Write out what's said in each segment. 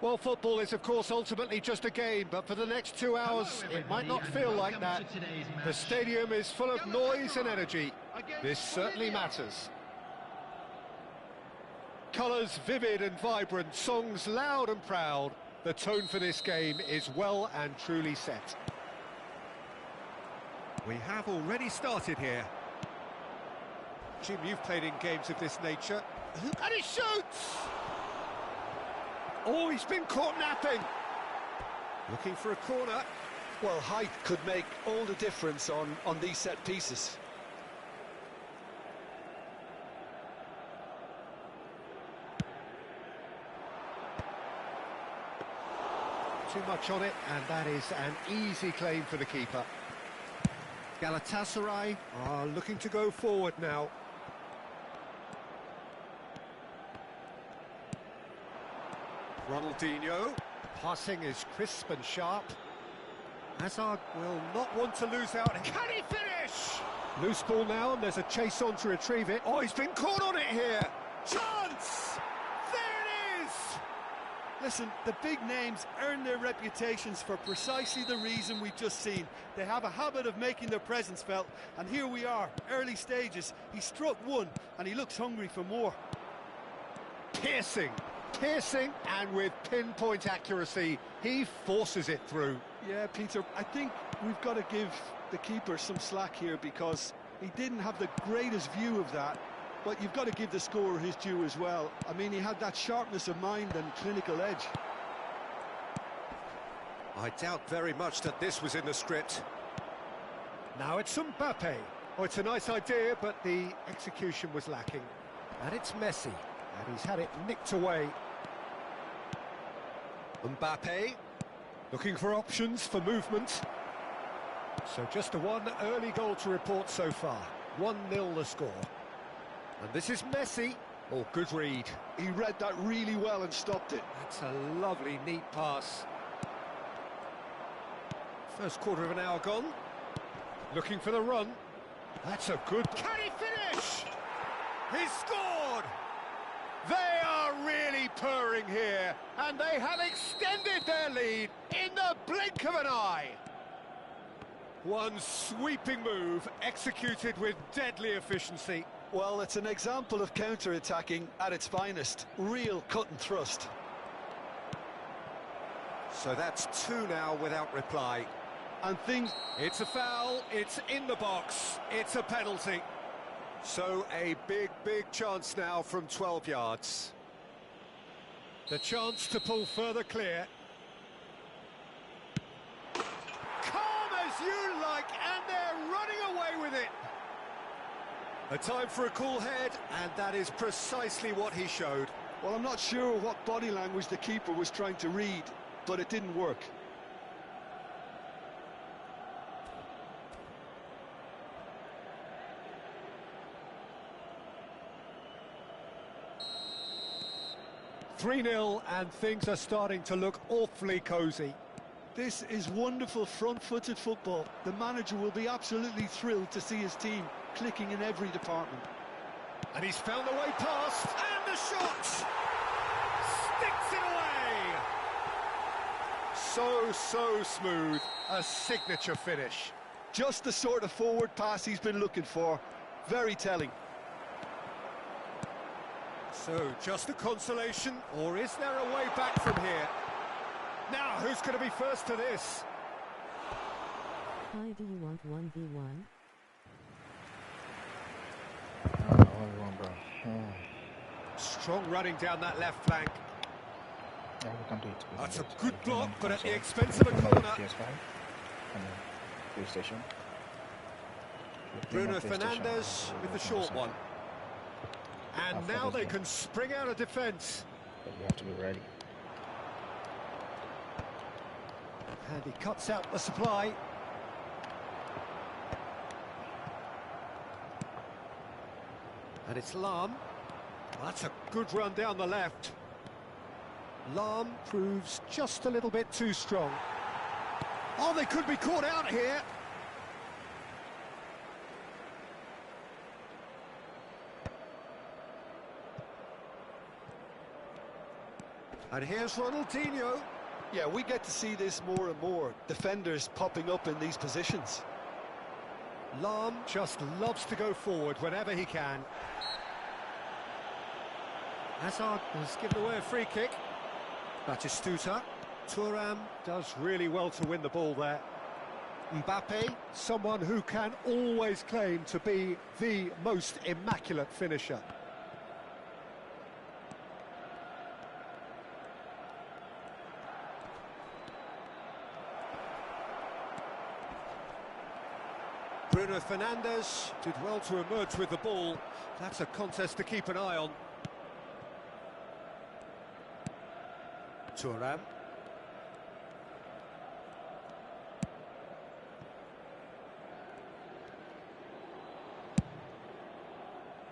Well, football is, of course, ultimately just a game, but for the next 2 hours, it might not feel like that. The stadium is full of noise and energy. This certainly matters. Colours vivid and vibrant, songs loud and proud. The tone for this game is well and truly set. We have already started here. Jim, you've played in games of this nature. And he shoots! Oh, he's been caught napping. Looking for a corner. Well, height could make all the difference on these set pieces. Too much on it, and that is an easy claim for the keeper. Galatasaray are looking to go forward now. Ronaldinho, passing is crisp and sharp. Hazard will not want to lose out. Can he finish? Loose ball now, and there's a chase on to retrieve it. Oh, he's been caught on it here. Chance! There it is! Listen, the big names earn their reputations for precisely the reason we've just seen. They have a habit of making their presence felt, and here we are, early stages. He struck one, and he looks hungry for more. Piercing, and with pinpoint accuracy, he forces it through. Yeah, Peter, I think we've got to give the keeper some slack here because he didn't have the greatest view of that. But you've got to give the scorer his due as well. I mean, he had that sharpness of mind and clinical edge. I doubt very much that this was in the script. Now it's Mbappe. Oh, it's a nice idea, but the execution was lacking. And it's Messi, and he's had it nicked away. Mbappe, looking for options for movement. So just a one early goal to report so far. 1-0 the score. And this is Messi. Oh, good read. He read that really well and stopped it. That's a lovely, neat pass. First quarter of an hour gone. Looking for the run. That's a good... Can he finish? He scored! They are really purring here, and they have extended their lead in the blink of an eye. One sweeping move, executed with deadly efficiency. Well, it's an example of counter-attacking at its finest. Real cut and thrust. So that's two now without reply. And things... It's a foul, it's in the box, it's a penalty. So a big, big chance now from 12 yards. The chance to pull further clear. Calm as you like, and they're running away with it. A time for a cool head, and that is precisely what he showed. Well, I'm not sure what body language the keeper was trying to read, but it didn't work. (3-0), and things are starting to look awfully cosy. This is wonderful front-footed football. The manager will be absolutely thrilled to see his team clicking in every department. And he's found the way past, and the shot! Sticks it away! So smooth, a signature finish. Just the sort of forward pass he's been looking for. Very telling. So, just a consolation, or is there a way back from here? Now, who's going to be first to this? Hi, do you want 1v1? Bro. Strong running down that left flank. Yeah, we can do it. That's a good block, but at the expense of a corner. PS5 and then PlayStation. Bruno Fernandes with the short one. And now they can spring out of defence. But we have to be ready. And he cuts out the supply. And it's Lahm. That's a good run down the left. Lahm proves just a little bit too strong. Oh, they could be caught out here. And here's Ronaldinho. Yeah, we get to see this more and more. Defenders popping up in these positions. Lahm just loves to go forward whenever he can. Hazard has given away a free kick. Batistuta. Thuram does really well to win the ball there. Mbappe, someone who can always claim to be the most immaculate finisher. Bruno Fernandes did well to emerge with the ball. That's a contest to keep an eye on. Thuram.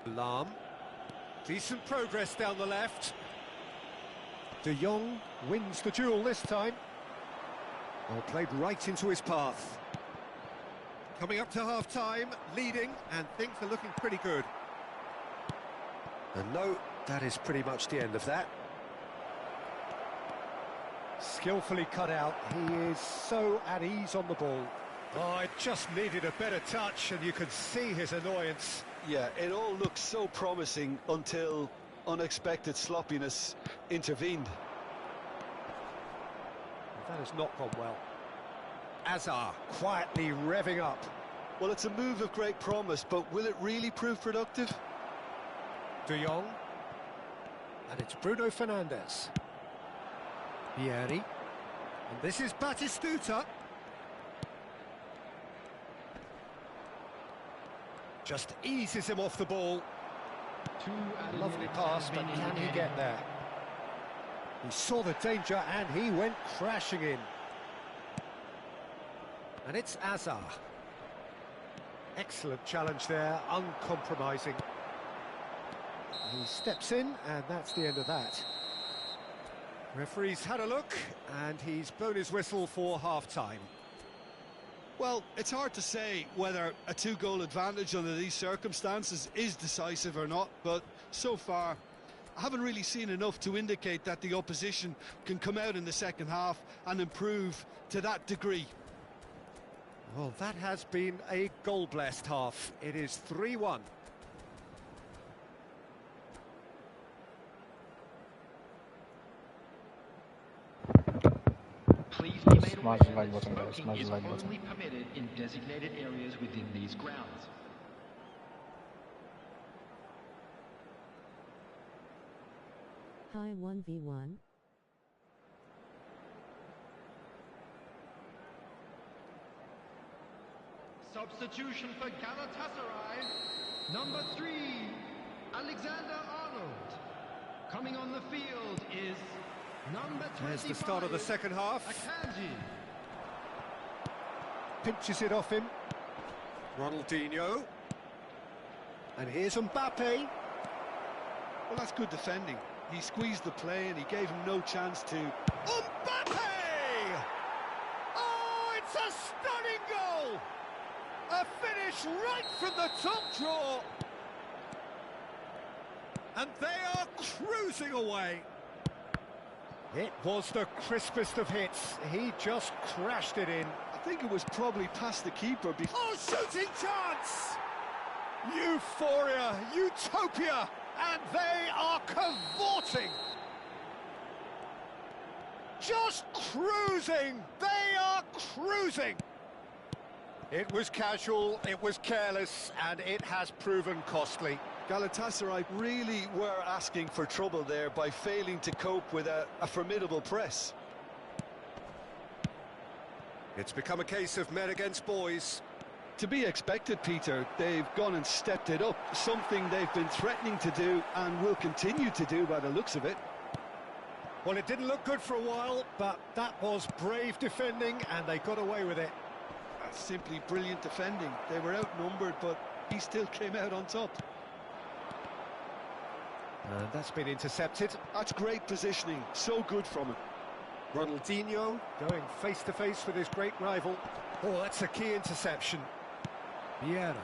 Lahm. Decent progress down the left. De Jong wins the duel this time. Well, played right into his path. Coming up to half-time, leading, and things are looking pretty good. And no, that is pretty much the end of that. Skillfully cut out. He is so at ease on the ball. Oh, it just needed a better touch, and you could see his annoyance. Yeah, it all looked so promising until unexpected sloppiness intervened. That has not gone well. Azar quietly revving up. Well, it's a move of great promise, but will it really prove productive? De Jong. And it's Bruno Fernandes. Vieri. And this is Batistuta. Just eases him off the ball. Lovely pass, but can he get there? He saw the danger and he went crashing in. And it's Azar. Excellent challenge there, uncompromising. He steps in, and that's the end of that. Referee's had a look, and he's blown his whistle for half-time. Well, it's hard to say whether a two-goal advantage under these circumstances is decisive or not, but so far I haven't really seen enough to indicate that the opposition can come out in the second half and improve to that degree. Well, that has been a goal-blessed half. It is 3-1. Please be made aware Smash the that like button, guys. smoking Smash the is like button. only permitted in designated areas within these grounds. Hi 1v1. Substitution for Galatasaray, number 3, Alexander Arnold. Coming on the field is number 25. There's the start of the second half. Akanji. Pinches it off him. Ronaldinho. And here's Mbappe. Well, that's good defending. He squeezed the play and he gave him no chance to... Mbappe! Oh, it's a stunning goal! A finish right from the top draw. And they are cruising away. It was the crispest of hits. He just crashed it in. I think it was probably past the keeper before... Oh, shooting chance! Euphoria, utopia, and they are cavorting. Just cruising. They are cruising. It was casual, it was careless, and it has proven costly. Galatasaray really were asking for trouble there by failing to cope with a formidable press. It's become a case of men against boys. To be expected, Peter. They've gone and stepped it up, something they've been threatening to do and will continue to do by the looks of it. Well, it didn't look good for a while, but that was brave defending, and they got away with it. That's simply brilliant defending. They were outnumbered, but he still came out on top. And that's been intercepted. That's great positioning, so good from him. Ronaldinho going face-to-face with his great rival. Oh, that's a key interception. Vieira.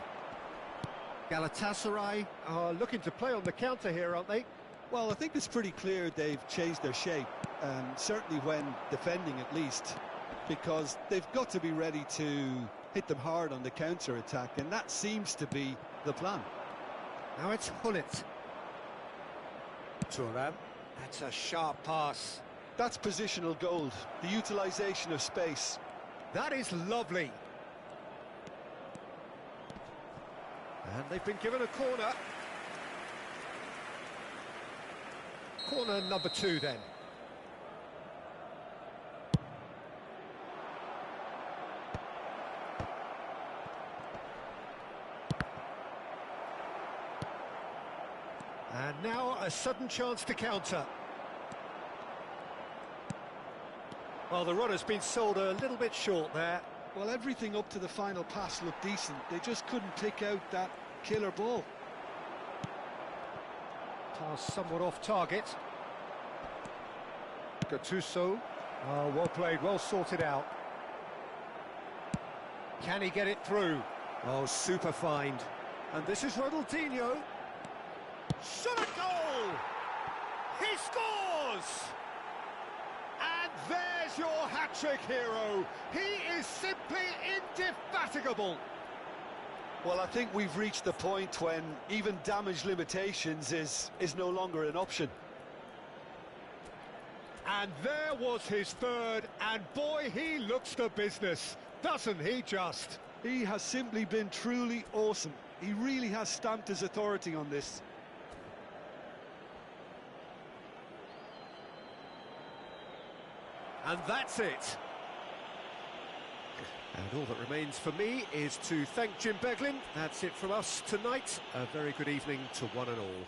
Galatasaray are looking to play on the counter here, aren't they? Well, I think it's pretty clear they've changed their shape. certainly when defending at least, because they've got to be ready to hit them hard on the counter-attack, and that seems to be the plan. Now it's Hullet. Thuram. That's a sharp pass. That's positional gold, the utilisation of space. That is lovely. And they've been given a corner. Corner number 2 then. And now a sudden chance to counter. Well, the run has been sold a little bit short there. Well, everything up to the final pass looked decent. They just couldn't pick out that killer ball. Pass somewhat off target. Gattuso. Oh, well played, well sorted out. Can he get it through? Oh, super find. And this is Ronaldinho. Shot a goal! He scores! And there's your hat-trick hero. He is simply indefatigable. Well, I think we've reached the point when even damage limitations is no longer an option. And there was his third, and boy, he looks the business, doesn't he just? He has simply been truly awesome. He really has stamped his authority on this. And that's it. And all that remains for me is to thank Jim Beglin. That's it from us tonight. A very good evening to one and all.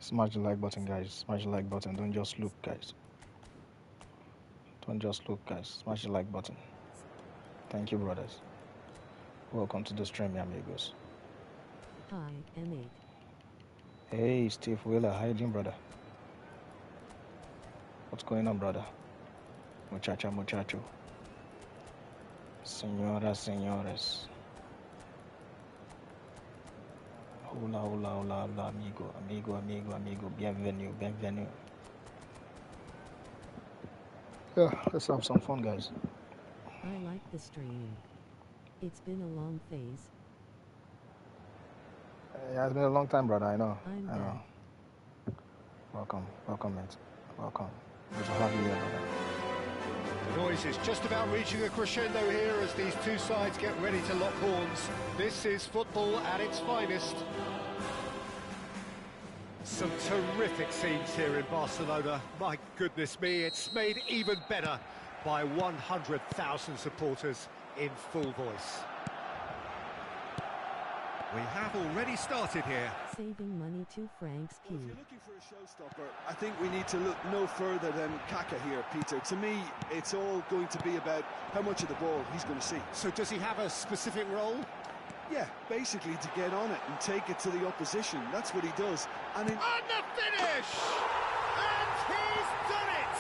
Smash the like button, guys. Smash the like button. Don't just look, guys. Don't just look, guys. Smash the like button. Thank you, brothers. Welcome to the stream, amigos. Hi, M8. Hey, Steve Wheeler. How you doing, brother? What's going on, brother? Muchacha, muchacho. Señoras, señores. Hola, hola, hola, hola, amigo, amigo, amigo, amigo. Bienvenue, bienvenue. Yeah, let's have some fun, guys. I like the stream. It's been a long phase. Yeah, it's been a long time, brother. I know. I'm I know. back. Welcome, welcome, mate. Welcome. Good to have you here, brother. The noise is just about reaching a crescendo here as these two sides get ready to lock horns. This is football at its finest. Some terrific scenes here in Barcelona. My goodness me, it's made even better by 100,000 supporters in full voice. We have already started here. Saving money 2 francs Well, if Q. you're looking for a showstopper, I think we need to look no further than Kaka here, Peter. To me, it's all going to be about how much of the ball he's going to see. So does he have a specific role? Yeah, basically to get on it and take it to the opposition. That's what he does. And in On the finish! And he's done it!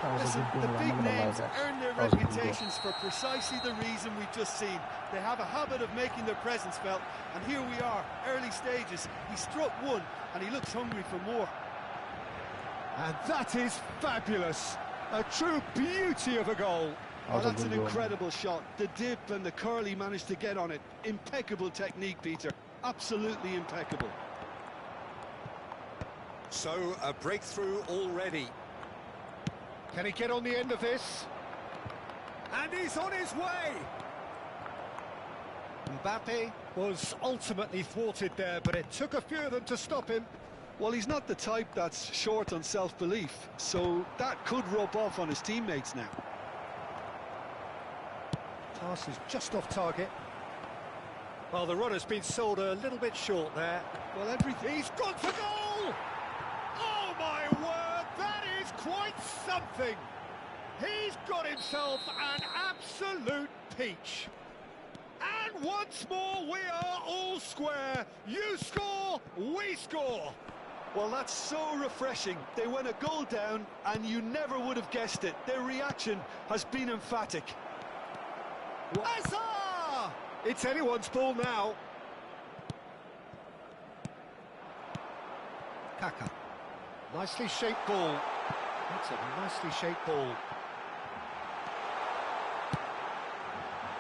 That was Listen, a good the goal. I'm big not gonna lie, names guys. earn their That was a good goal. reputations for precisely the reason we've just seen. They have a habit of making their presence felt, and here we are, early stages. He struck one, and he looks hungry for more. And that is fabulous. A true beauty of a goal. That Oh, was a that's good an goal. incredible shot. The dip and the curl he managed to get on it. Impeccable technique, Peter. Absolutely impeccable. So, a breakthrough already. Can he get on the end of this? And he's on his way! Mbappe was ultimately thwarted there, but it took a few of them to stop him. Well, he's not the type that's short on self-belief, so that could rub off on his teammates now. Pass is just off target. Well, the runner's been sold a little bit short there. Well, everything... He's gone for goal! Oh, my word, that is quite something! He's got himself an absolute peach. And once more, we are all square. You score, we score. Well, that's so refreshing. They went a goal down, and you never would have guessed it. Their reaction has been emphatic. Hazard! It's anyone's ball now. Kaka. Nicely shaped ball. That's a nicely shaped ball.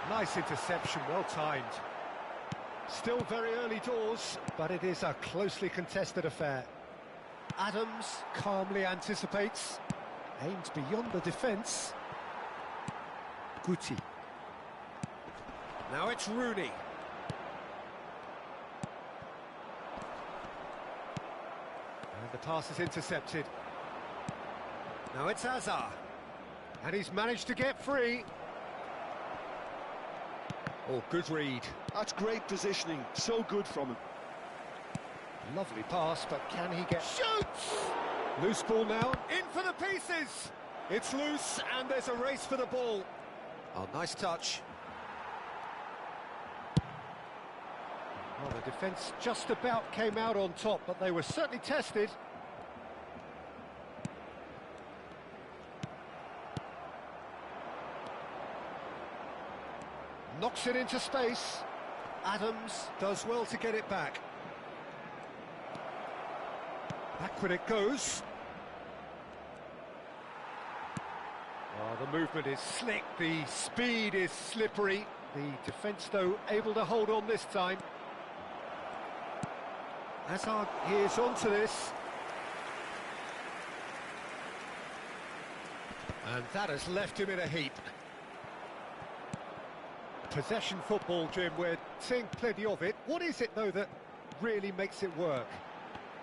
Nice interception, well timed. Still very early doors, but it is a closely contested affair. Adams calmly anticipates, aims beyond the defence. Guti. Now it's Rooney. And the pass is intercepted. Now it's Hazard. And he's managed to get free. Oh, good read. That's great positioning. So good from him. Lovely pass, but can he get... Shoots! Loose ball now, in for the pieces! It's loose, and there's a race for the ball. Oh, nice touch. Well, the defence just about came out on top, but they were certainly tested. Knocks it into space. Adams does well to get it back. Backward it goes. Oh, the movement is slick, the speed is slippery. The defence, though, able to hold on this time. Hazard is onto this. And that has left him in a heap. Possession football, Jim, we're seeing plenty of it. What is it, though, that really makes it work?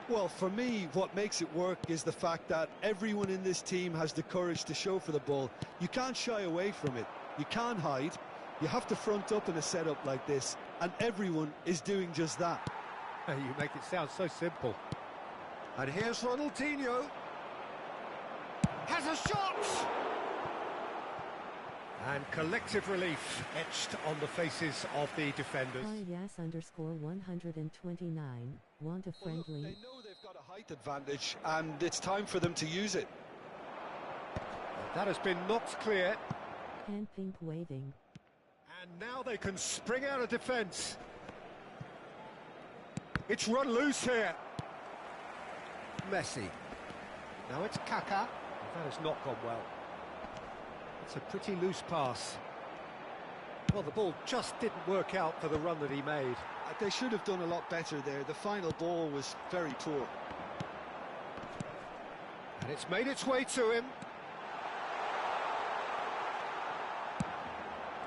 Well, for me, what makes it work is the fact that everyone in this team has the courage to show for the ball. You can't shy away from it. You can't hide. You have to front up in a setup like this, and everyone is doing just that. You make it sound so simple. And here's Ronaldinho. Has a shot! And collective relief etched on the faces of the defenders. Yes_129, want a friendly? Well, look, they know they've got a height advantage, and it's time for them to use it. That has been knocked clear. Hand pink waving. And now they can spring out of defence. It's run loose here. Messi. Now it's Kaká. That has not gone well. It's a pretty loose pass. Well, the ball just didn't work out for the run that he made. They should have done a lot better there. The final ball was very poor. And it's made its way to him.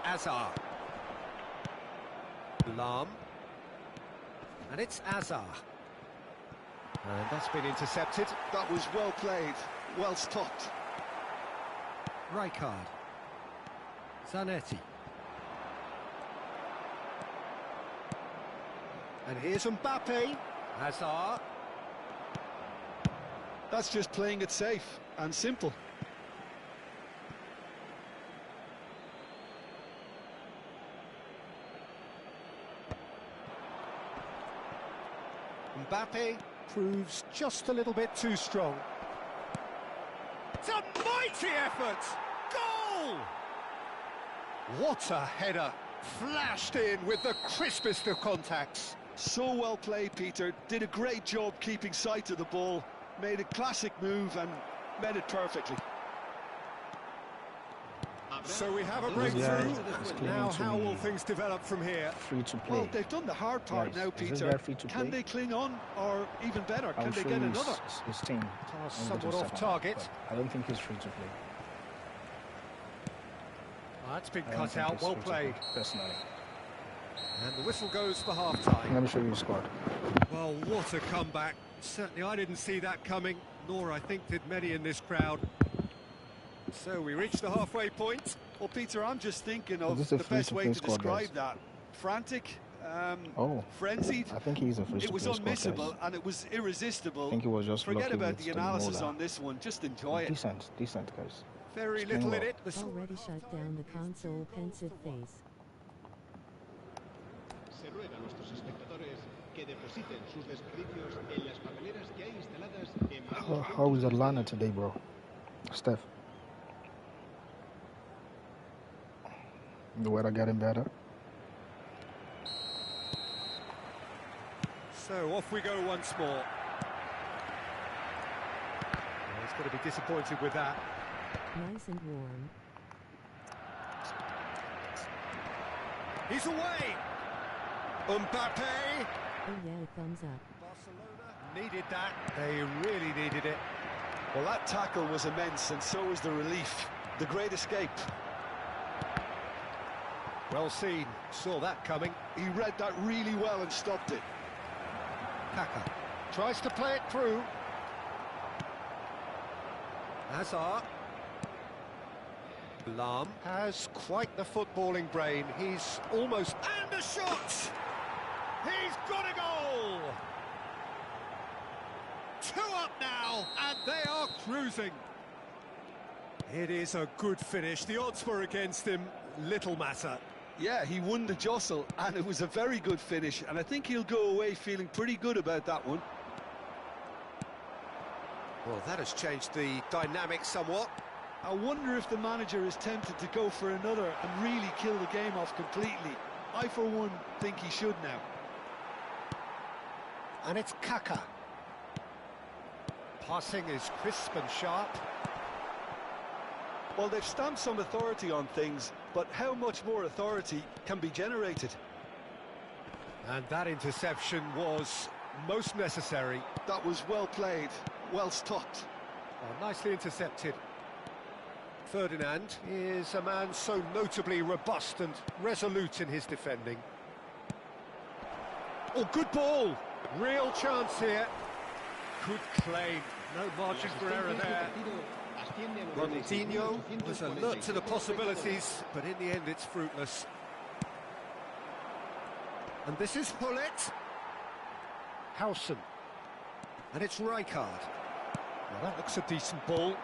Azar. Lam. And it's Azar. And that's been intercepted. That was well played, well stopped. Rijkaard. Zanetti. And here's Mbappe. Hazard. That's just playing it safe and simple. Mbappe proves just a little bit too strong. It's a mighty effort! Goal! What a header! Flashed in with the crispest of contacts. So well played, Peter. Did a great job keeping sight of the ball. Made a classic move and met it perfectly. So we have a This guy breakthrough. is claiming Now to how be will things develop from here? free to play. Well, they've done the hard part Guys, now, is this Peter. guy free to Can play? they cling on, or even better, I'll can they show get you another? his team. Pass in the somewhat off second target. half, but I don't think he's free to play. That's been I don't cut think out, he's well free to play, played. personally. And the whistle goes for half-time. Let me show you the squad. Well, what a comeback. Certainly I didn't see that coming, nor I think did many in this crowd. So we reach the halfway point. Well, Peter, I'm just thinking Is of this a the best way free-to-play to squad, describe guys? that. Frantic, Oh, frenzied. I think he's a free to It was play squad, unmissable guys. and it was irresistible. I think he was just Forget lucky about with the the analysis Mola. on this one, just enjoy it. Decent, guys. Very It's playing little in well. it. The Already shut down the console pensive face. Se ruega a nuestros espectadores que depositen sus desperdicios en las papeleras ya instaladas en How is Atlanta today, bro? Steph. The weather getting better. So off we go once more. Well, he's going to be disappointed with that. Nice and warm. He's away! Mbappe! Oh yeah, thumbs up. Barcelona needed that. They really needed it. Well, that tackle was immense, and so was the relief. The great escape. Well seen. Saw that coming. He read that really well and stopped it. Kaká tries to play it through. Hazard. Lam has quite the footballing brain. He's almost... And a shot! He's got a goal! 2 up now, and they are cruising. It is a good finish. The odds were against him. Little matter. Yeah, he won the jostle, and it was a very good finish, and I think he'll go away feeling pretty good about that one. Well, that has changed the dynamic somewhat. I wonder if the manager is tempted to go for another and really kill the game off completely. I, for one, think he should now. And it's Kaká. Passing is crisp and sharp. Well, they've stamped some authority on things, but how much more authority can be generated? And that interception was most necessary. That was well played, well stopped. Well, nicely intercepted. Ferdinand is a man so notably robust and resolute in his defending. Oh, good ball! Real chance here. Good claim. No margin for error there. Ronaldinho was alert to the possibilities, but in the end it's fruitless. And this is Hullet. Howson. And it's Rijkaard. Well, that looks a decent ball.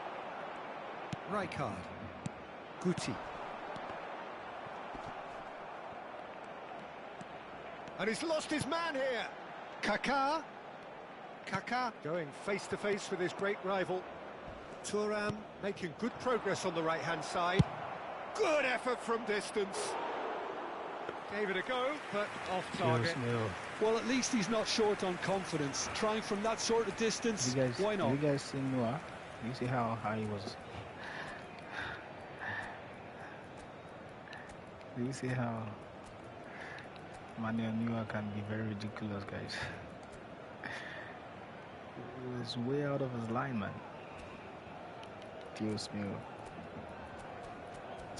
Rijkaard. Guti. And he's lost his man here. Kaká. Kaká going face-to-face with his great rival. Thuram making good progress on the right-hand side. Good effort from distance. Gave it a go, but off target. Well, at least he's not short on confidence. Trying from that sort of distance, why not? You guys see Noah? You see how high he was? Do you see how Manuel Neuer can be very ridiculous, guys? He was way out of his line, man. Dios mío.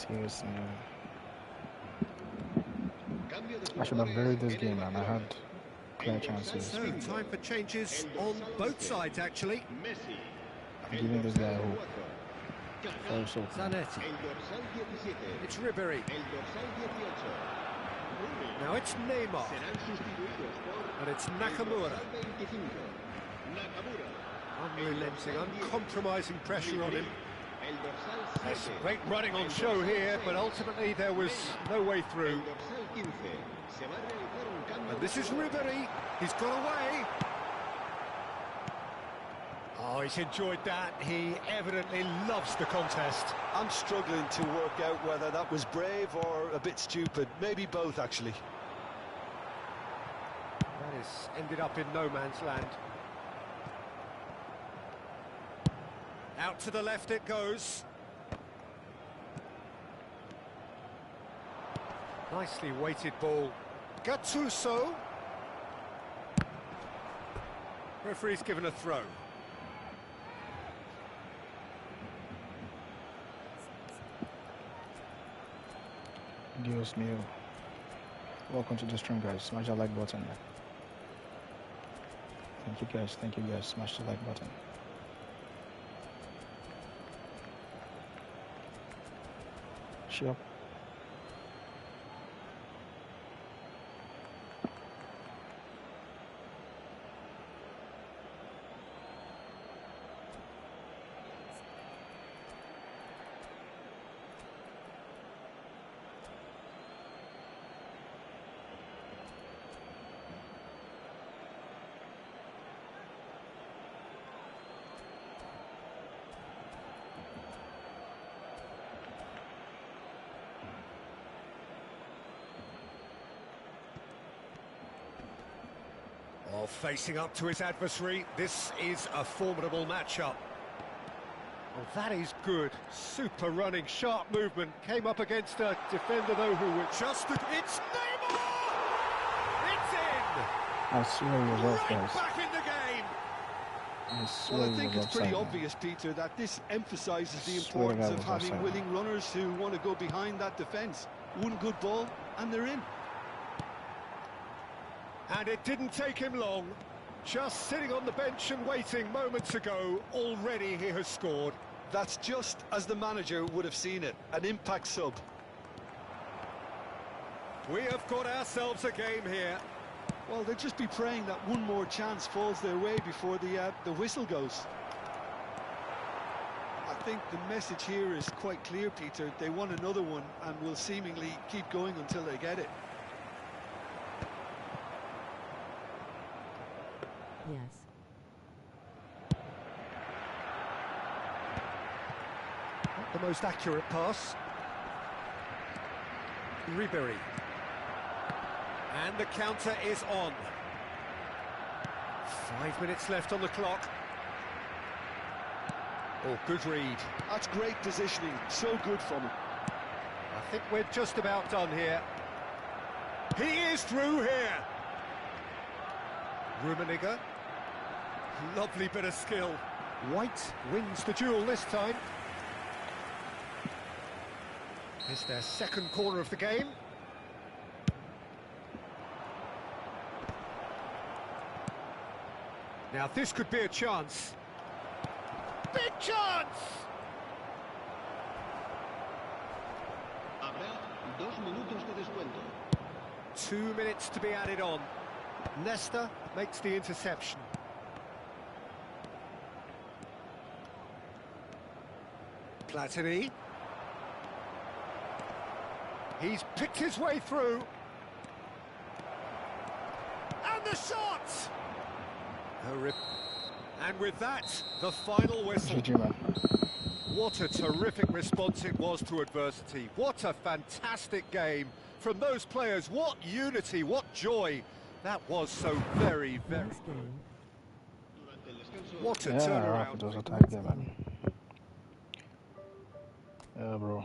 Dios mío. I should have buried this game, man. I had clear chances. So, time for changes on both sides, actually. I'm giving this guy hope. Also, Zanetti. It's Ribéry. Now it's Neymar. And it's Nakamura. Unrelenting, uncompromising pressure on him. There's some great running on show here, but ultimately there was no way through. And this is Ribéry. He's got away. Oh, he's enjoyed that. He evidently loves the contest. I'm struggling to work out whether that was brave or a bit stupid. Maybe both, actually. That has ended up in no man's land. Out to the left it goes. Nicely weighted ball. Gattuso. Referee's given a throw. Dios mío. Welcome to the stream, guys. Smash the like button. Thank you guys. Thank you guys. Smash the like button. Sure. Oh, facing up to his adversary, this is a formidable matchup. Well, that is good. Super running, sharp movement. Came up against a defender, though, who would just... It's Neymar! It's in! I swear he was off, Right guys. back in the game! I swear Well, I he think was it's pretty offside, man. obvious, Peter, that this emphasises the Swear to importance God of it was having offside. willing runners who want to go behind that defence. One good ball, and they're in. And it didn't take him long. Just sitting on the bench and waiting moments ago, already he has scored. That's just as the manager would have seen it, an impact sub. We have got ourselves a game here. Well, they'll just be praying that one more chance falls their way before the whistle goes. I think the message here is quite clear, Peter. They want another one and will seemingly keep going until they get it. Yes. Not the most accurate pass. Ribéry. And the counter is on. 5 minutes left on the clock. Oh, good read. That's great positioning, so good from him. I think we're just about done here. He is through here. Rummenigge. Lovely bit of skill. White wins the duel this time. It's their second corner of the game. Now this could be a chance. Big chance! Habrá 2 minutos de descuento. 2 minutes to be added on. Nesta makes the interception. Platini. He's picked his way through. And the shot! And with that, the final whistle. GG, man. What a terrific response it was to adversity. What a fantastic game from those players. What unity, what joy. That was so very, very Nice good. game. Durante el descanso, What a Yeah, turnaround. it was a tight game, man. Yeah, bro.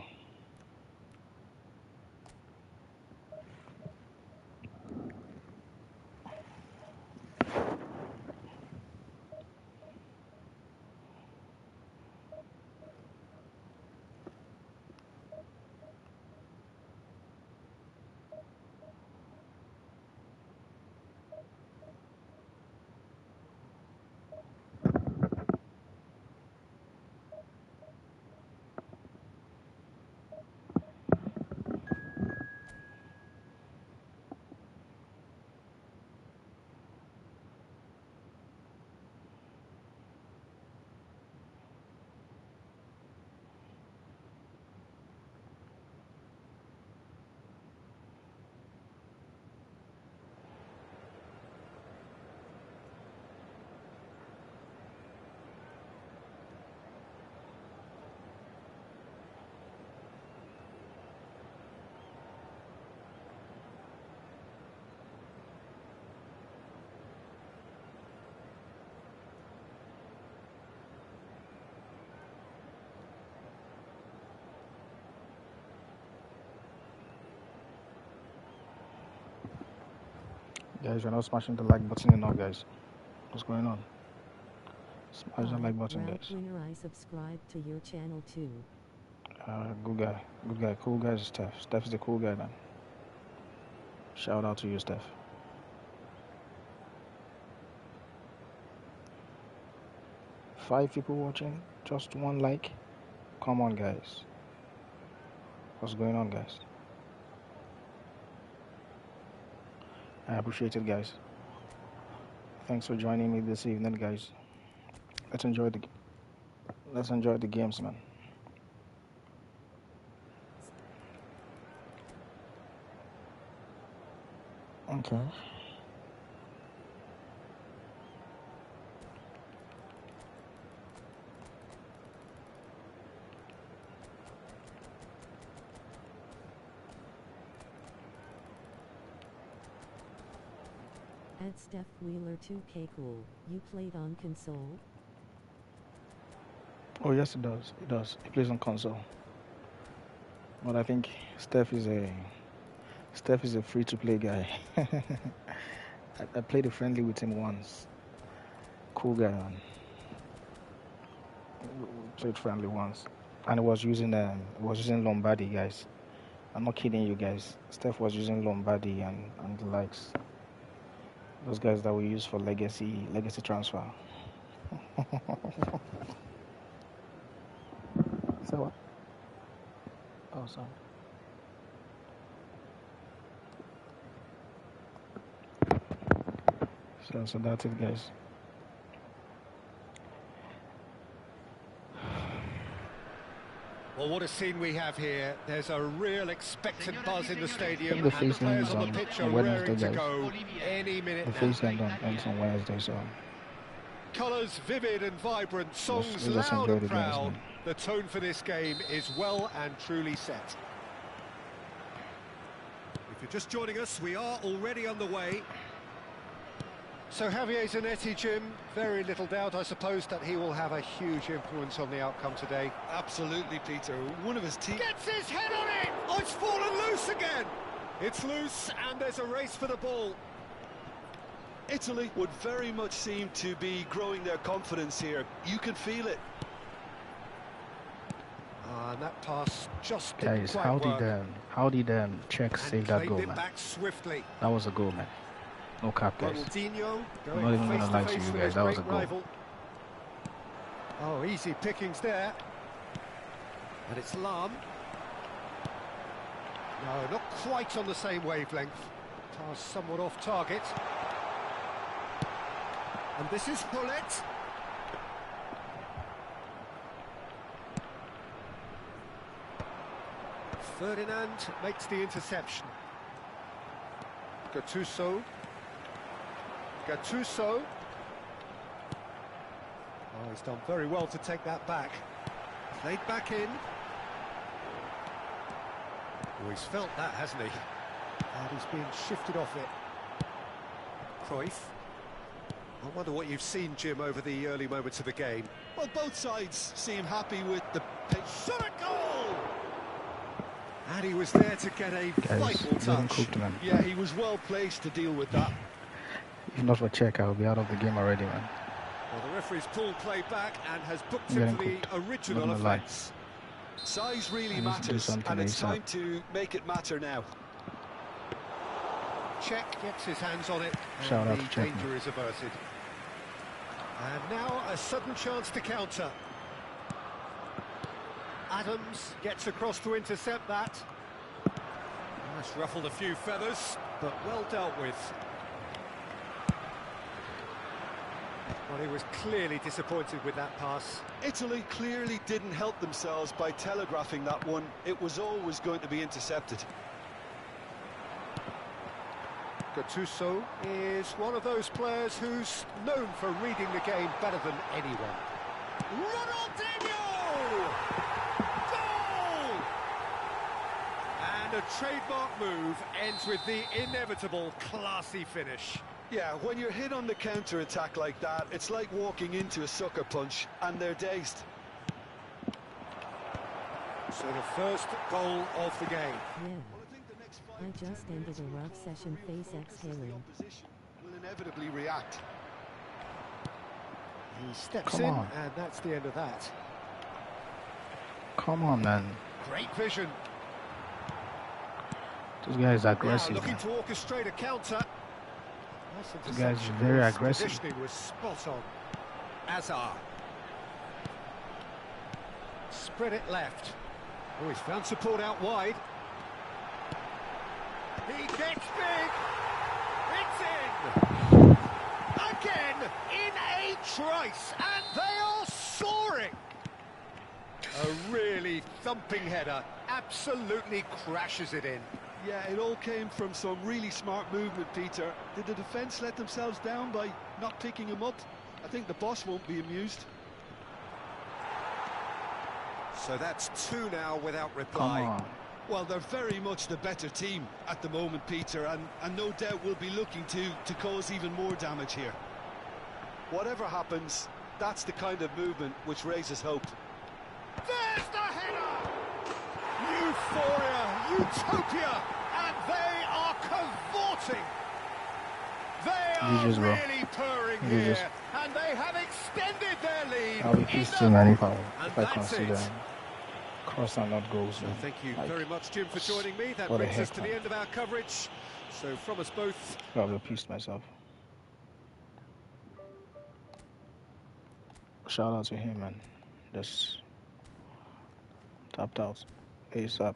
Guys, you're not smashing the like button enough, guys. What's going on? Smash the like button, Ralph guys. Winner, I subscribe to your channel too. Good guy. Good guy. Cool guy is Steph. Steph's the cool guy, man. Shout out to you, Steph. Five people watching, just one like. Come on, guys. What's going on, guys? I appreciate it, guys. Thanks for joining me this evening, guys. Let's enjoy the games, man. Okay. At Steph Wheeler 2K cool. You played on console? Oh yes, it does. It does. He plays on console. But I think Steph is a free-to-play guy. I played a friendly with him once. Cool guy, man. We played friendly once, and it was using Lombardi, guys. I'm not kidding you guys. Steph was using Lombardi and the likes. Those guys that we use for legacy transfer. So what? Oh, sorry. So that's it, guys. Well, what a scene we have here. There's a real expectant buzz in the stadium, The and the face game players is on on the pitch are Wednesday, raring to guys. go any minute The now. face game ends on Wednesday, so Colours vivid and vibrant, songs let's just loud enjoy and the games, proud. man. The tone for this game is well and truly set. If you're just joining us, we are already on the way. So Javier Zanetti, Jim, very little doubt, I suppose, that he will have a huge influence on the outcome today. Absolutely, Peter. One of his team... Gets his head on it! Oh, it's fallen loose again! It's loose, and there's a race for the ball. Italy would very much seem to be growing their confidence here. You can feel it. And that pass just didn't guys, quite how work. did Czech And save that claimed goal, it man? back swiftly. That was a goal, man. No cap, guys. Ronaldinho I'm not going even face gonna to lie to face you with guys. his That was great a goal. rival. Oh, easy pickings there. And it's Lam. No, not quite on the same wavelength. Pass somewhat off target. And this is Bullet. Ferdinand makes the interception. Gattuso. Oh, he's done very well to take that back. Played back in. Oh, he's felt that, hasn't he? And he's been shifted off it. Cruyff. I wonder what you've seen, Jim, over the early moments of the game. Well, both sides seem happy with the pitch. Shot a goal! And he was there to get a vital touch. Cooked, man. Yeah, he was well placed to deal with that. If not for check, I'll be out of the game already, man. Well, the referee's pulled play back and has booked him for the original offence. Size really matters, and it's time to make it matter now. Czech gets his hands on it, Shout out and to the Czech, danger is averted. And now a sudden chance to counter. Adams gets across to intercept that. That's ruffled a few feathers, but well dealt with. Well, he was clearly disappointed with that pass. Italy clearly didn't help themselves by telegraphing that one. It was always going to be intercepted. Gattuso is one of those players who's known for reading the game better than anyone. Ronaldinho! Goal! And a trademark move ends with the inevitable classy finish. Yeah, when you're hit on the counter-attack like that, it's like walking into a sucker punch, and they're dazed. So the first goal of the game. Yeah. I just ended a rough session, face exhaling. Will inevitably react. He steps Come in, on. and that's the end of that. Come on, man. Great vision. This guy is Now aggressive. looking Man. to orchestrate a counter. This guy's very aggressive. Positioning was spot on. Azar. Spread it left. Oh, he's found support out wide. He gets big. It's in. Again, in a trice. And they are soaring. A really thumping header. Absolutely crashes it in. Yeah, it all came from some really smart movement, Peter. Did the defence let themselves down by not picking him up? I think the boss won't be amused. So that's two now without Come reply. on. Well, they're very much the better team at the moment, Peter, and no doubt will be looking to cause even more damage here. Whatever happens, that's the kind of movement which raises hope. There's the header! Euphoria, utopia, and they are cavorting. They are GG's, bro. really purring GG's. here, and they have extended their lead. I'll be in pissed the too, man, if And I that's consider it. cross and not goals. Man. Thank you Like, very much, Jim, for joining me. That what the brings us heck, to the man. end of our coverage. So from us both, I'll be pissed myself. Shout out to him, man. Just tapped out ASAP.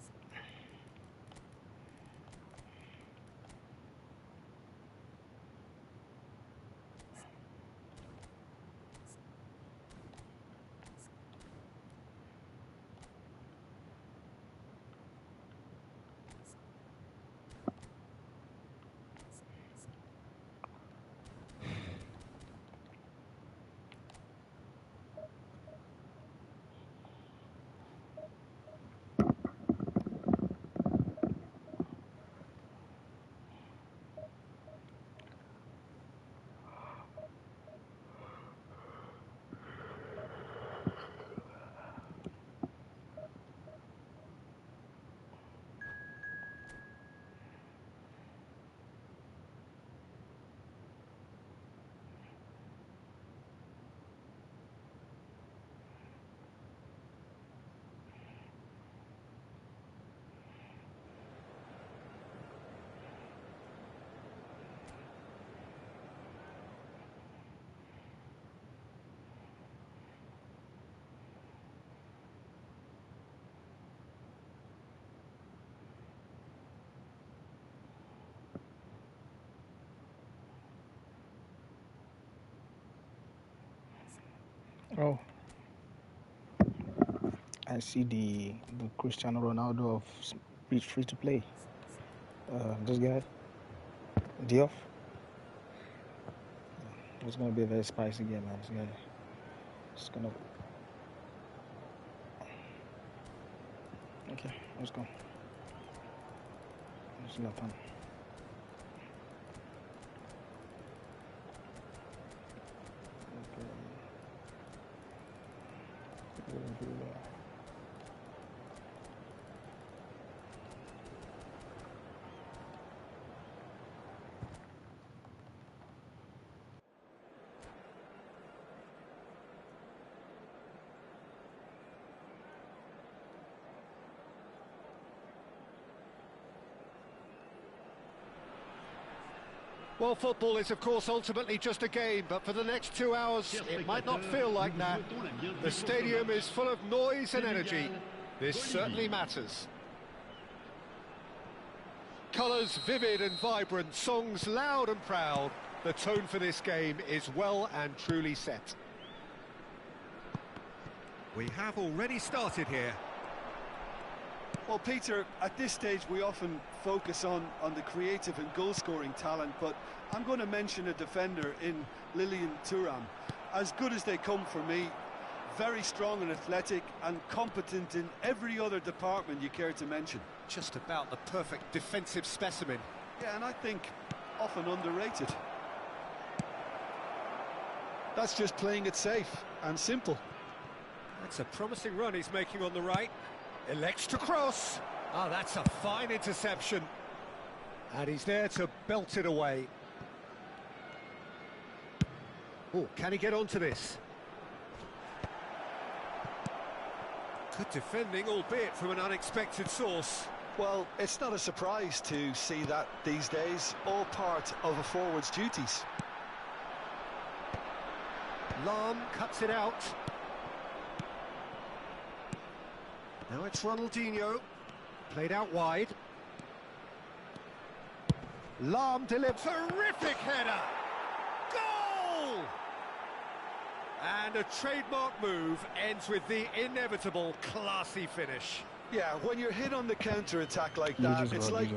Oh, I see the Cristiano Ronaldo of free to play. This guy, Diouf. It's gonna be a very spicy game, man. This guy, it's gonna. Okay, let's go. Let's let them. Well, football is, of course, ultimately just a game, but for the next 2 hours, it might not feel like that. The stadium is full of noise and energy. This certainly matters. Colours vivid and vibrant, songs loud and proud. The tone for this game is well and truly set. We have already started here. Well, Peter, at this stage we often focus on the creative and goal-scoring talent, but I'm going to mention a defender in Lilian Thuram. As good as they come for me, very strong and athletic and competent in every other department you care to mention. Just about the perfect defensive specimen. Yeah, and I think often underrated. That's just playing it safe and simple. That's a promising run he's making on the right. Elects to cross. Ah, that's a fine interception. And he's there to belt it away. Oh, can he get onto this? Good defending, albeit from an unexpected source. Well, it's not a surprise to see that these days, all part of a forward's duties. Lahm cuts it out. Now it's Ronaldinho, played out wide. Lahm delivers, terrific header! Goal! And a trademark move ends with the inevitable classy finish. Yeah, when you're hit on the counter-attack like that, it's like...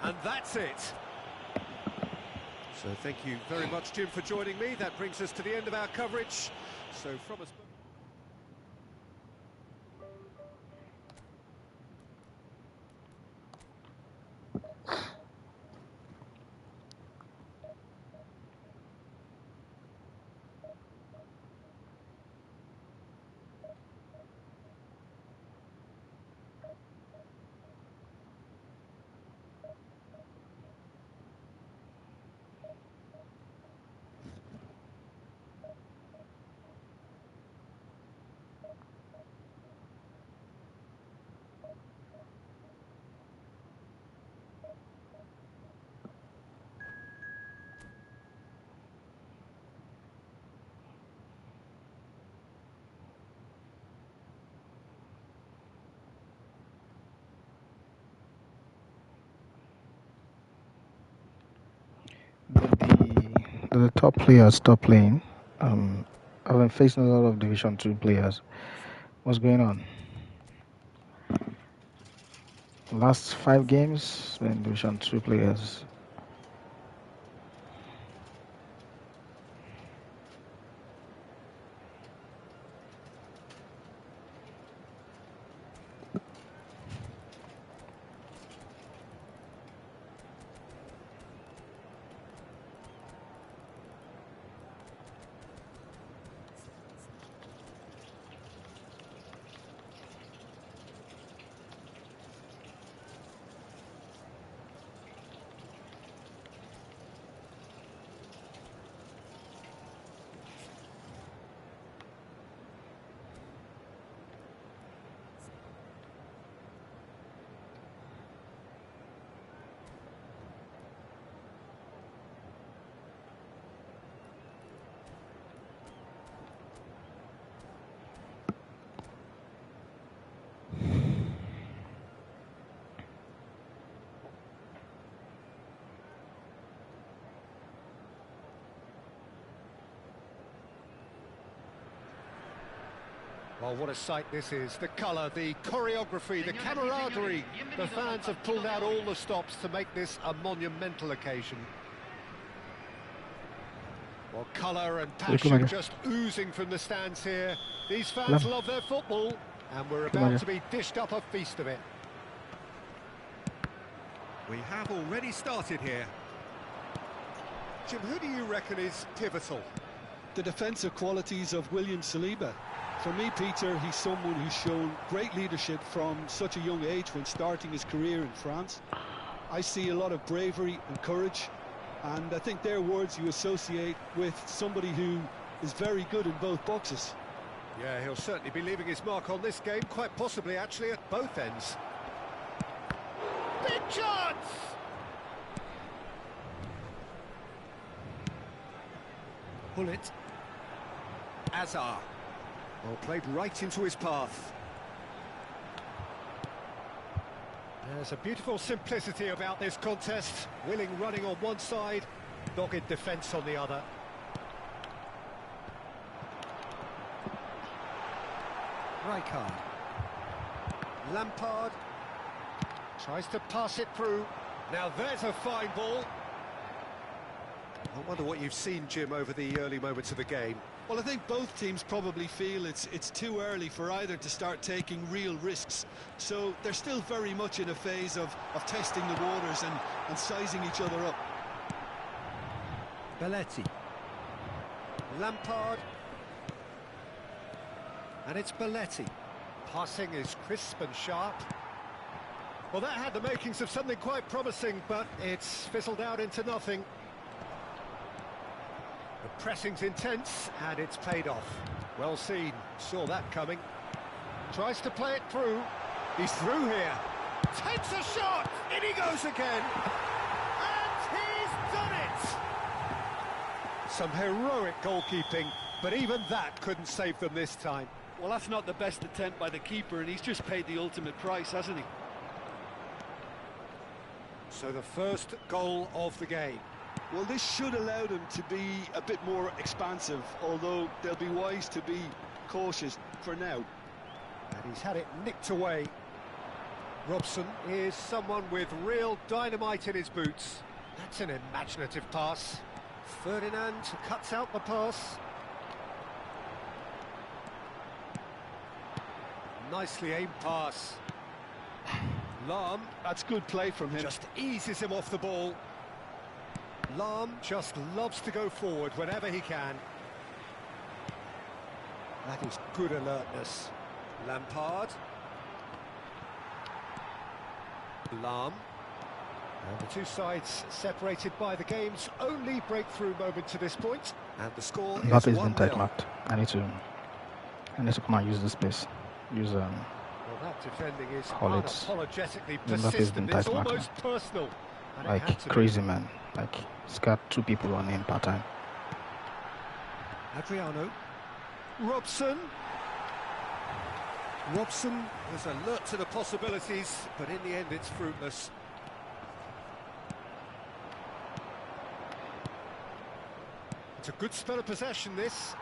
And that's it. So thank you very much, Jim, for joining me. That brings us to the end of our coverage. So from us... The top players stop playing. I've been facing a lot of Division 2 players. What's going on? Last 5 games, been Division 2 players. Well, what a sight this is. The colour, the choreography, the camaraderie. The fans have pulled out all the stops to make this a monumental occasion. Well, colour and passion just oozing from the stands here. These fans love their football, and we're about to be dished up a feast of it. We have already started here. Jim, who do you reckon is pivotal? The defensive qualities of William Saliba. For me, Peter, he's someone who's shown great leadership from such a young age when starting his career in France. I see a lot of bravery and courage, and I think they're words you associate with somebody who is very good in both boxes. Yeah, he'll certainly be leaving his mark on this game, quite possibly actually at both ends. Big chance! Pull it. Azar. Well, played right into his path. There's a beautiful simplicity about this contest. Willing running on one side, dogged defence on the other. Rijkaard. Lampard. Tries to pass it through. Now there's a fine ball. I wonder what you've seen, Jim, over the early moments of the game. Well, I think both teams probably feel it's too early for either to start taking real risks. So they're still very much in a phase of testing the waters and sizing each other up. Belletti. Lampard. And it's Belletti. Passing is crisp and sharp. Well, that had the makings of something quite promising, but it's fizzled out into nothing. The pressing's intense, and it's paid off. Well seen, saw that coming. Tries to play it through. He's through here. Takes a shot! In he goes again! And he's done it! Some heroic goalkeeping, but even that couldn't save them this time. Well, that's not the best attempt by the keeper, and he's just paid the ultimate price, hasn't he? So the first goal of the game. Well, this should allow them to be a bit more expansive, although they'll be wise to be cautious for now. And he's had it nicked away. Robson is someone with real dynamite in his boots. That's an imaginative pass. Ferdinand cuts out the pass. Nicely aimed pass. Lahm. That's good play from him. Just eases him off the ball. Lahm just loves to go forward whenever he can. That is good alertness. Lampard. Lahm. And the two sides separated by the game's only breakthrough moment to this point. And the score is 1-0. Mbappe's been tight marked. I need to come and use this space. Use Well, that defending is Hollits. unapologetically Mbappe's been persistent. tight It's marked. almost personal. And it had Like to crazy, be. man. Like he's got two people on him per time. Adriano. Robson. Robson was alert to the possibilities, but in the end it's fruitless. It's a good spell of possession, this.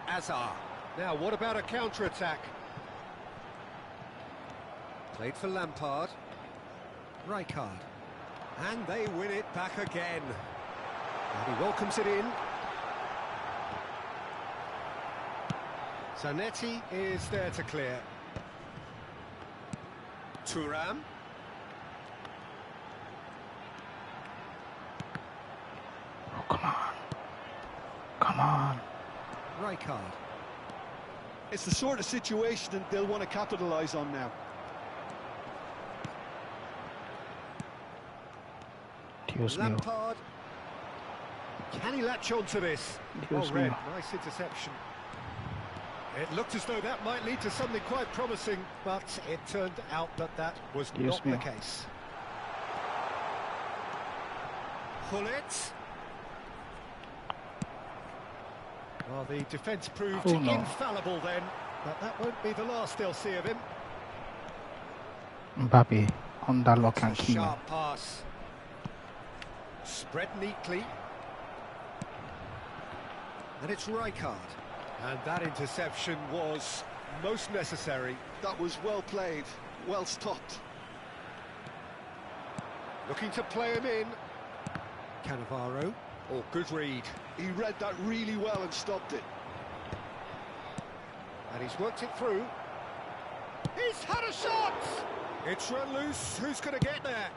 Azar. Now, what about a counter-attack? Played for Lampard. Rijkaard. And they win it back again. And he welcomes it in. Zanetti is there to clear. Thuram. Oh, come on. Come on. Rijkaard. It's the sort of situation that they'll want to capitalise on now. Dios mío. Lampard. Can he latch on to this? Dios Red, mío. nice interception. It looked as though that might lead to something quite promising, but it turned out that that was Dios not the mío. case. Hullet. Well, the defence proved Oh, no. infallible then, but that won't be the last they'll see of him. Mbappe on that lock and It's a key. man. sharp pass. Spread neatly. And it's Rijkaard. And that interception was Most necessary. That was well played, well stopped. Looking to play him in. Cannavaro. Oh, good read. He read that really well and stopped it. And he's worked it through. He's had a shot! It's run loose. Who's going to get there?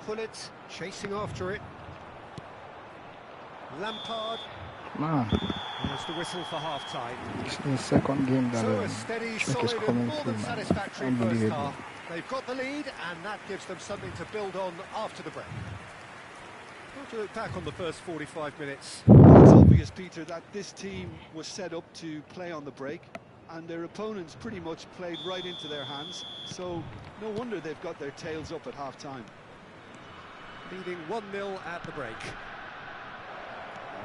Pullet chasing after it. Lampard. Man, There's the whistle for half-time. it's the second game that So a steady, check is solid and coming more through, than man. satisfactory first Unbelievable. half. They've got the lead and that gives them something to build on after the break. How to look back on the first 45 minutes? It's obvious, Peter, that this team was set up to play on the break, and their opponents pretty much played right into their hands, so no wonder they've got their tails up at half-time. Leading 1-0 at the break.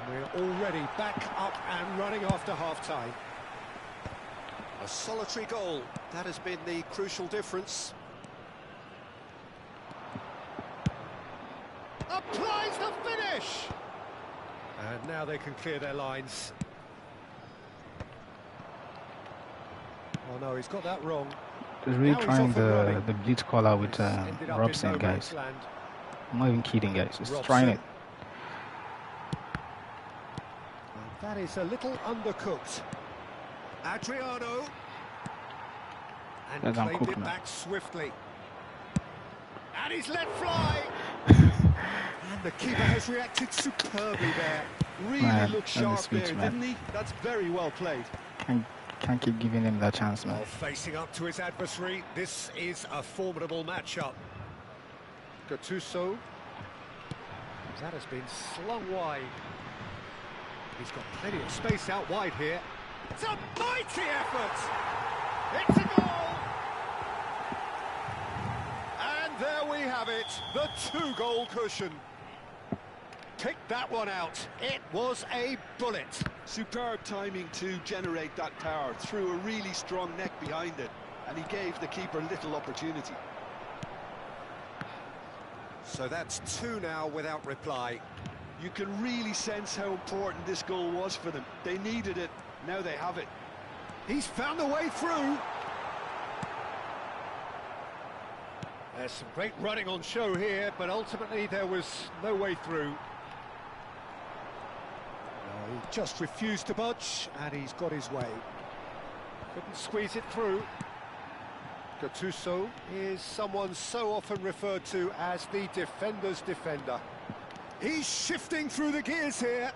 And we're already back up and running after half-time. A solitary goal, that has been the crucial difference. Applies the finish! And now they can clear their lines. Oh no, he's got that wrong. He's really Now he's trying off and running. the blitz call out with It's ended up in Robson, no guys. man's land. I'm not even kidding, guys. He's Robson. trying it. And that is a little undercooked. Adriano. And That's claimed uncooked it now. back swiftly. And he's let fly. And the keeper has reacted superbly there. Really Man, looked that's a sharp speech, there, man. didn't he? That's very well played. Can't keep giving him that chance, man. Well, facing up to his adversary, this is a formidable matchup. Gattuso. That has been slung wide. He's got plenty of space out wide here. It's a mighty effort! It's a goal! And there we have it, the 2-goal cushion. Picked that one out. It was a bullet. Superb timing to generate that power, threw a really strong neck behind it, and he gave the keeper little opportunity. So that's 2 now without reply. You can really sense how important this goal was for them. They needed it, now they have it. He's found a way through. There's some great running on show here, but ultimately there was no way through. No, he just refused to budge, and he's got his way. Couldn't squeeze it through. Gattuso is someone so often referred to as the defender's defender. He's shifting through the gears here.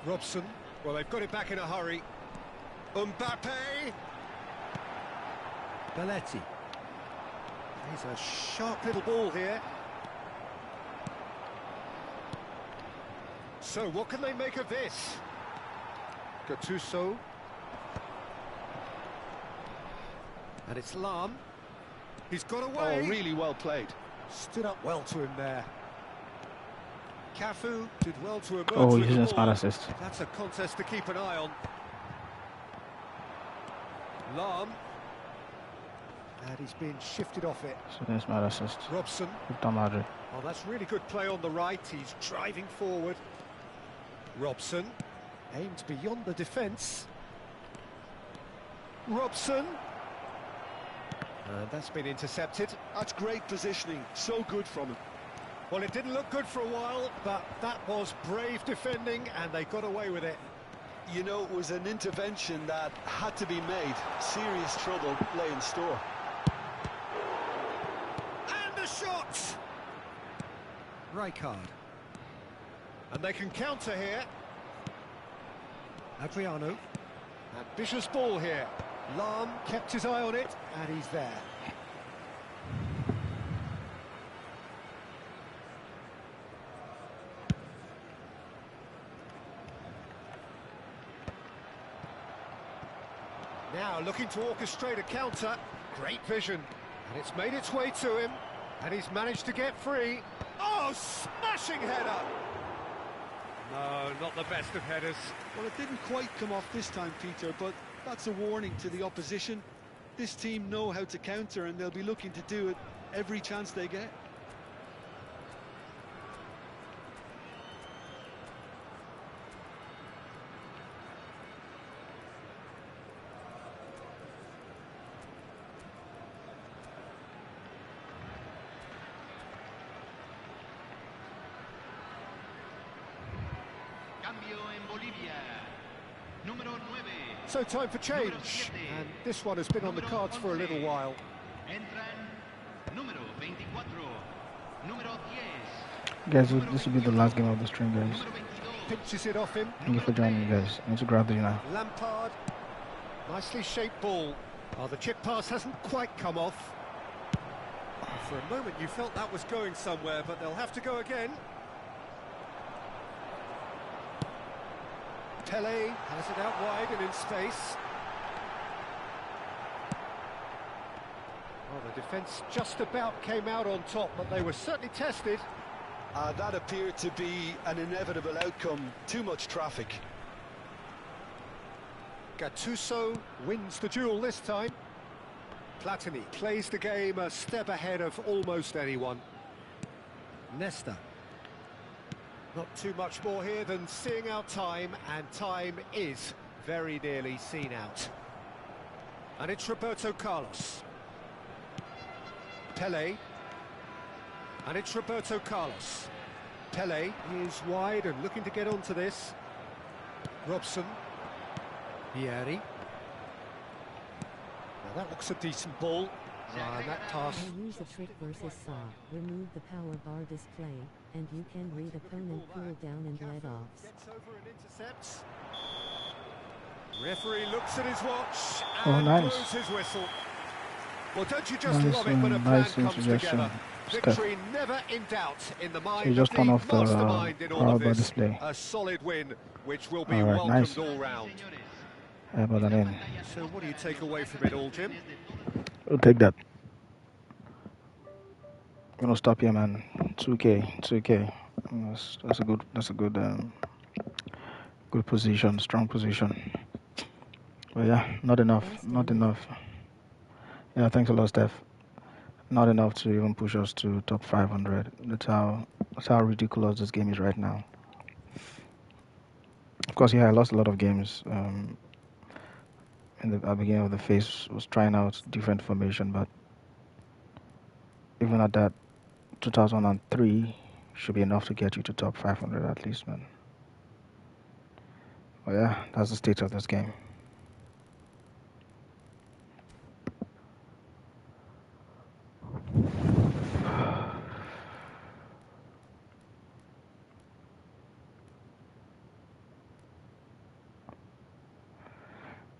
Robson, well, they've got it back in a hurry. Mbappe. Belletti. He's a sharp little ball here. So, what can they make of this? Gattuso. And it's Lam. He's got away. Oh, really well played. Stood up well to him there. Cafu did well to emerge. Oh, with he's the in smart ball. assist. That's a contest to keep an eye on. Lam. And he's been shifted off it. So there's smart assist. Robson. Victor Madrid. Oh, that's really good play on the right. He's driving forward. Robson aimed beyond the defence. Robson. And that's been intercepted. That's great positioning, so good from him. Well, it didn't look good for a while, but that was brave defending, and they got away with it. You know, it was an intervention that had to be made. Serious trouble lay in store. And the shot! Rijkaard. And they can counter here. Adriano. Ambitious ball here. Lam kept his eye on it, and he's there. Now looking to orchestrate a counter. Great vision. And it's made its way to him. And he's managed to get free. Oh, smashing header! No, not the best of headers. Well, it didn't quite come off this time, Peter, but that's a warning to the opposition. This team know how to counter, and they'll be looking to do it every chance they get. cambio en Bolivia. Número 9. So time for change, and this one has been on the cards for a little while. Entran número 24. Número 10. Guys, this will be the last game of the stream, guys. Número 22. Pinches it off him. Thank you for joining, guys. I need to grab the now. Lampard, nicely shaped ball. Oh, the chip pass hasn't quite come off. For a moment you felt that was going somewhere, but they'll have to go again. Pele has it out wide and in space. Well, the defence just about came out on top, but they were certainly tested. That appeared to be an inevitable outcome. Too much traffic. Gattuso wins the duel this time. Platini plays the game a step ahead of almost anyone. Nesta. Not too much more here than seeing out time, and time is very nearly seen out. And it's Roberto Carlos. Pele. And it's Roberto Carlos. Pele is wide and looking to get onto this. Robson. Vieri. Now that looks a decent ball. And that pass. By use a trick versus saw, remove the power bar display, and you can read opponent cool down and let offs. Gets over and intercepts. Referee looks at his watch Oh, and nice. blows his whistle. Well, don't you just Nice, love it when a plan nice comes interjection. together? Step. Victory never in doubt in the mind So you just of turn the off the mastermind in all power of bar this. display. A solid win, which will be All right, welcomed nice. all round. But I mean, So what do you take away from it all, Jim? we'll take that. Gonna stop here, man. 2K. That's a good position, strong position. But yeah, not enough. Yeah, thanks a lot, Steph. Not enough to even push us to top 500. That's how ridiculous this game is right now. Of course, yeah, I lost a lot of games. In the beginning of the phase, was trying out different formation, but even at that, 2003 should be enough to get you to top 500 at least, man. But yeah, that's the state of this game.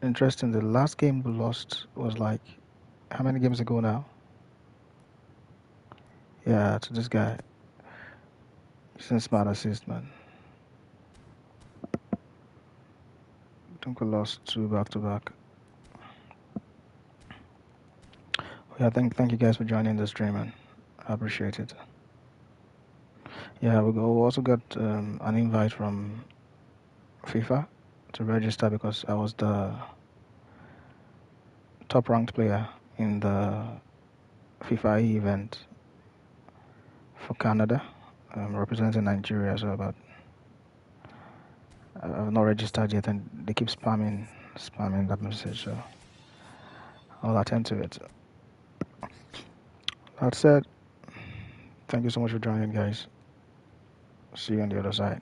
Interesting, the last game we lost was like, how many games ago now? Yeah, to this guy. He's a smart assist, man. I think we lost 2 back-to-back. Yeah, thank you guys for joining the stream, man. I appreciate it. Yeah, we also got an invite from FIFA to register because I was the top ranked player in the FIFA event for Canada, representing Nigeria. So, but I've not registered yet, and they keep spamming that message. So I'll attend to it. That said, thank you so much for joining, guys. See you on the other side.